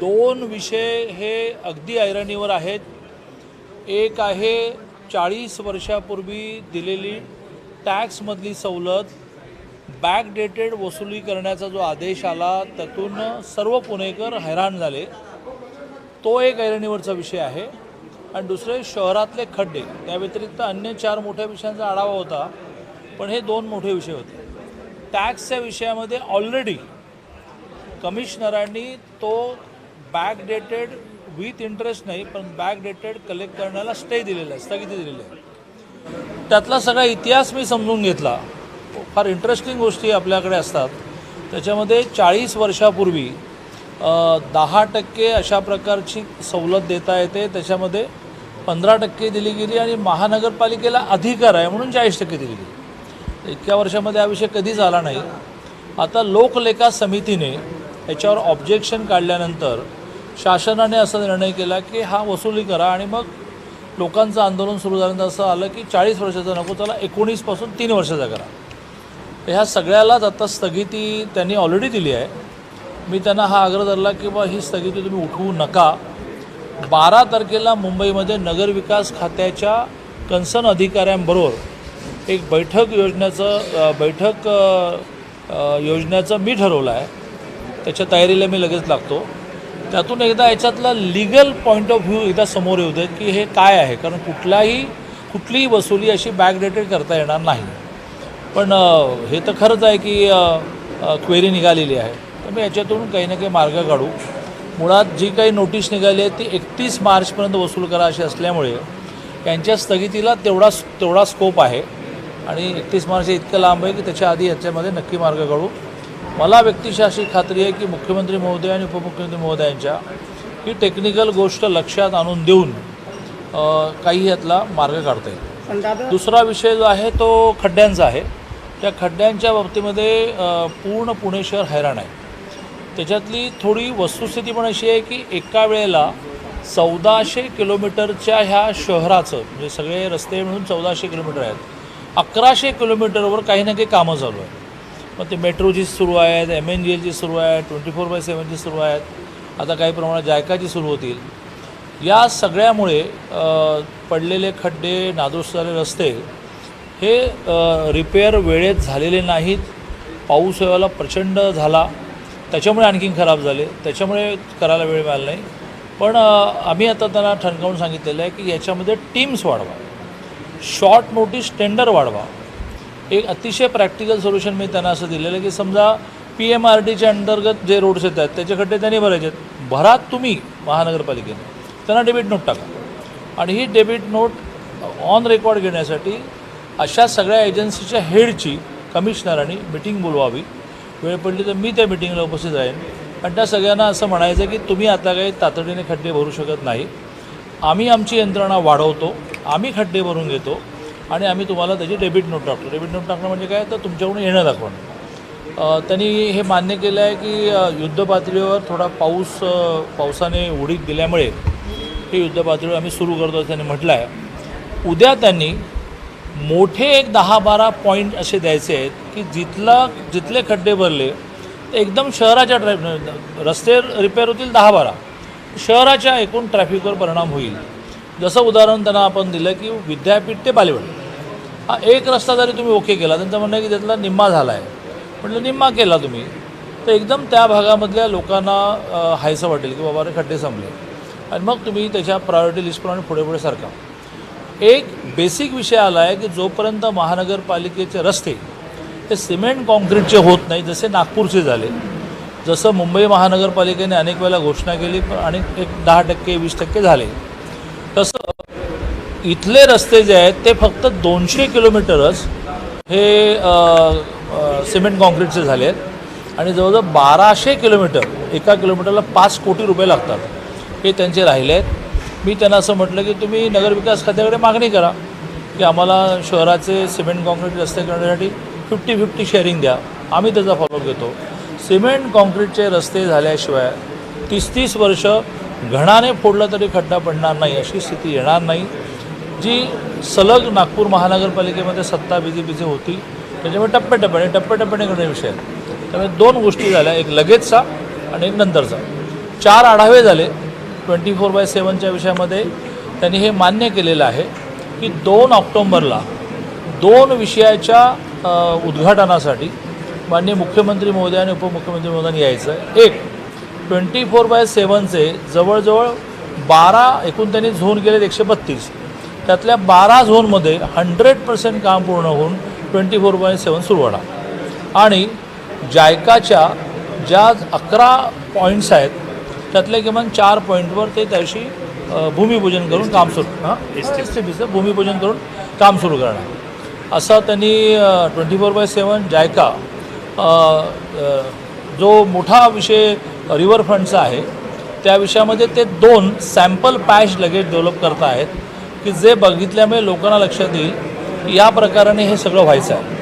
दोन विषय हे अगदी ऐरणीवर आहेत. एक आहे 40 वर्षापूर्वी दिलेली टॅक्समधली सवलत, बॅकडेटेड वसुली करण्याचा जो आदेश आला त्यातून सर्व पुणेकर हैराण झाले. तो एक ऐरणीवरचा विषय आहे. आणि दुसरे शहरातले खड्डे. त्या व्यतिरिक्त अन्य 4 मोठ्या विषयांचा आढावा होता, पण हे 2 मोठे विषय होते. टॅक्सच्या विषयामध्ये ऑलरेडी कमिशनरांनी तो बॅकडेटेड विथ इंटरेस्ट नाही पण बॅकडेटेड कलेक्ट करण्याला स्टे दिलेला आहे, स्थगिती दिलेली आहे. त्यातला सगळा इतिहास मी समजून घेतला. फार इंटरेस्टिंग गोष्टी आपल्याकडे असतात. त्याच्यामध्ये 40 वर्षापूर्वी 10% अशा प्रकारची सवलत देता येते, त्याच्यामध्ये 15% दिली गेली आणि महानगरपालिकेला अधिकार आहे म्हणून 40% दिली गेली. इतक्या वर्षामध्ये हा विषय कधीच आला नाही. आता लोकलेखा समितीने याच्यावर ऑब्जेक्शन काढल्यानंतर शासनाने असा निर्णय केला की हा वसुली करा. आणि मग लोकांचं आंदोलन सुरू झाल्यानंतर असं आलं की 40 वर्षाचा नको, त्याला 19 पासून 3 वर्षाचा करा. ह्या सगळ्यालाच आता स्थगिती त्यांनी ऑलरेडी दिली आहे. मी त्यांना हा आग्रह धरला की बा ही स्थगिती तुम्ही उठवू नका. 12 तारखेला मुंबईमध्ये नगरविकास खात्याच्या कन्सर्न अधिकाऱ्यांबरोबर एक बैठक योजण्याचं मी ठरवलं आहे. त्याच्या तयारीला मी लगेच लागतो. त्यातून एकदा याच्यातला लीगल पॉईंट ऑफ व्ह्यू एकदा समोर येऊ देत की हे काय आहे. कारण कुठलीही वसुली अशी बॅकडेटेड करता येणार नाही. पण हे तर खरंच आहे की क्वेरी निघालेली आहे. तर मी याच्यातून काही ना काही मार्ग काढू. मुळात जी काही नोटीस निघाली आहे ती 31 मार्चपर्यंत वसूल करा अशी असल्यामुळे यांच्या स्थगितीला तेवढा स्कोप आहे. आणि 31 मार्च इतकं लांब आहे की त्याच्या आधी याच्यामध्ये नक्की मार्ग काढू. मला व्यक्तिशः अशी खात्री आहे की मुख्यमंत्री महोदय आणि उपमुख्यमंत्री महोदयांच्या ही टेक्निकल गोष्ट लक्षात आणून देऊन काही यातला मार्ग काढता येईल. दुसरा विषय जो आहे तो खड्ड्यांचा आहे. त्या खड्ड्यांच्या बाबतीमध्ये पूर्ण पुणे शहर हैराण आहे. त्याच्यातली थोडी वस्तुस्थिती पण अशी आहे की एका वेळेला 1400 किलोमीटरच्या ह्या शहराचं म्हणजे सगळे रस्ते मिळून 1400 किलोमीटर आहेत. 1100 किलोमीटरवर काही ना काही कामं चालू आहेत. मग ते मेट्रोची सुरू आहेत, MNGLची सुरू आहे, 24/7ची सुरू आहेत, आता काही प्रमाणात जायकाची सुरू होतील. या सगळ्यामुळे पडलेले खड्डे, नादुरुस्त झालेले रस्ते हे रिपेअर वेळेत झालेले नाहीत. पाऊस वेळेला प्रचंड झाला, त्याच्यामुळे आणखीन खराब झाले, त्याच्यामुळे करायला वेळ मिळाला नाही. पण आम्ही आता त्यांना ठणकावून सांगितलेलं आहे की याच्यामध्ये टीम्स वाढवा, शॉर्ट नोटीस टेंडर वाढवा. एक अतिशय प्रॅक्टिकल सोल्युशन मी त्यांना असं दिलेलं आहे की समजा PMRDच्या अंतर्गत जे रोड्स येत आहेत त्याचे खड्डे त्यांनी भरायचे आहेत. भरात तुम्ही महानगरपालिकेने त्यांना डेबिट नोट टाका. आणि ही डेबिट नोट ऑन रेकॉर्ड घेण्यासाठी अशा सगळ्या एजन्सीच्या हेडची कमिशनरांनी मिटिंग बोलवावी. वेळ पडली तर मी त्या मिटिंगला उपस्थित राहीन. आणि त्या सगळ्यांना असं म्हणायचं की तुम्ही आता काही तातडीने खड्डे भरू शकत नाही. आम्ही आमची यंत्रणा वाढवतो, आम्ही खड्डे भरून घेतो आणि आम्ही तुम्हाला त्याची डेबिट नोट टाकतो. डेबिट नोट टाकणं म्हणजे काय, तर तुमच्याकडून येणं दाखवणं. त्यांनी हे मान्य केलं आहे की युद्धपातळीवर थोडा पावसाने उडीक दिल्यामुळे हे युद्धपातळीवर आम्ही सुरू करतो असं त्यांनी म्हटलं आहे. उद्या त्यांनी मोठे एक 10-12 पॉईंट असे द्यायचे आहेत की जिथले खड्डे भरले ते एकदम शहराच्या रस्ते रिपेअर होतील 10-12, शहराच्या एकूण ट्रॅफिकवर परिणाम होईल. जसं उदाहरण त्यांना आपण दिलं की विद्यापीठ ते बालेवाडी हा एक रस्ता जरी तुम्ही ओके केला, त्यांचं म्हणणं आहे की त्यातला निम्मा झाला आहे. म्हटलं निम्मा केला तुम्ही तर एकदम त्या भागामधल्या लोकांना हायसं वाटेल की बाबा रे खड्डे संपले. आणि मग तुम्ही त्याच्या प्रायोरिटी लिस्टप्रमाणे पुढे सरका. एक बेसिक विषय आला आहे की जोपर्यंत महानगरपालिकेचे रस्ते हे सिमेंट कॉन्क्रीटचे होत नाही, जसे नागपूरचे झाले, जसं मुंबई महानगरपालिकेने अनेक वेळेला घोषणा केली आणि एक 10% 20% झाले, तसं इथले रस्ते जे आहेत ते फक्त 200 किलोमीटरच हे सिमेंट कॉन्क्रीटचे झाले आहेत. आणि जवळजवळ 1200 किलोमीटर, एका किलोमीटरला 5 कोटी रुपये लागतात, हे त्यांचे राहिले आहेत. मी त्यांना असं म्हटलं की तुम्ही नगरविकास खात्याकडे मागणी करा की आम्हाला शहराचे सिमेंट कॉन्क्रीट रस्ते करण्यासाठी 50-50 शेअरिंग द्या. आम्ही त्याचा फॉलोअप घेतो. सिमेंट कॉन्क्रीटचे रस्ते झाल्याशिवाय 30-30 वर्ष घणाने फोडलं तरी खड्डा पडणार नाही अशी स्थिती येणार नाही, जी सलग नागपूर महानगरपालिकेमध्ये सत्ता BJPची होती. त्याच्यामुळे टप्प्याटप्प्याने करणे विषय आहे. त्यामुळे 2 गोष्टी झाल्या, एक लगेचचा आणि एक नंतरचा. 4 आढावे झाले 24/7च्या विषयामध्ये. त्यांनी हे मान्य केलेलं आहे की 2 ऑक्टोंबरला 2 विषयाच्या उद्घाटनासाठी माननीय मुख्यमंत्री महोदय आणि उपमुख्यमंत्री महोदयांनी यायचं आहे. एक 24/7चे जवळजवळ 12 एकूण त्यांनी झोन केले 132, त्यातल्या 12 झोनमध्ये 100% काम पूर्ण होऊन 24/7 सुरू होणार. आणि जायकाच्या ज्या 11 पॉईंट्स आहेत त्यातले किमान 4 पॉईंटवर ते त्याशी भूमिपूजन करून काम सुरू STPचं भूमिपूजन करून काम सुरू करणार असं त्यांनी 24/7 जायका जो मोठा विषय रिव्हरफ्रंटचा आहे त्या विषयामध्ये ते 2 सॅम्पल पॅच लगेच डेव्हलप करत आहेत की जे बघितल्यामुळे लोकांना लक्षात येईल की या प्रकाराने हे सगळं व्हायचं आहे.